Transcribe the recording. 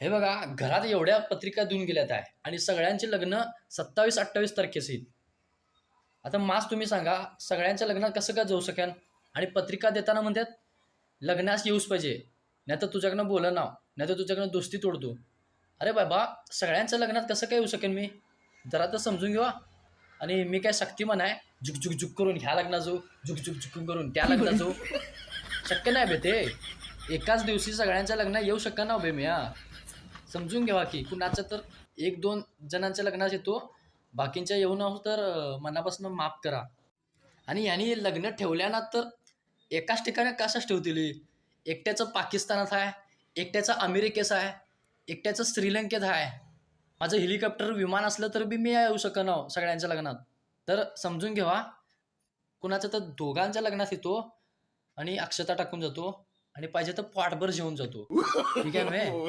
हे बघा, घरात एवढ्या पत्रिका देऊन गेल्यात आहे आणि सगळ्यांचे लग्न 27-28 तारखेचे आहेत. आता मास तुम्ही सांगा, सगळ्यांच्या लग्नात कसं काय जाऊ शकेन? आणि पत्रिका देताना म्हणतात लग्नास येऊच पाहिजे, नाही तर तुझ्याकडनं बोलणं नाव, नाही तर तुझ्याकडनं दोस्ती तोडतो. अरे बाबा, सगळ्यांच्या लग्नात कसं काय येऊ शकेन मी? जरा तर समजून घेवा. आणि मी काय शक्तिमान आहे झुक झुक झुक करून ह्या लग्नात जाऊ, झुक झुक झुक करून त्या लग्नात जाऊ? शक्य नाही बे ते. एकाच दिवशी सगळ्यांच्या लग्नात येऊ शकत ना बे मी. समजून घ्यावा की कुणाचं तर 1-2 जणांच्या लग्नात येतो, बाकींच्या येऊ नये तर मनापासून माफ करा. आणि यांनी लग्न ठेवल्यानंतर एकाच ठिकाणी कशाच ठेवतील? एकट्याचं पाकिस्तानात आहे, एकट्याचं अमेरिकेचं आहे, एकट्याचं श्रीलंकेत आहे. माझं हेलिकॉप्टर विमान असलं तर बी मी येऊ शकत ना सगळ्यांच्या लग्नात. तर समजून घ्यावा. कुणाचं तर दोघांच्या लग्नात येतो आणि अक्षता टाकून जातो आणि पाहिजे तर पोटभर जेवून जातो. ठीक आहे.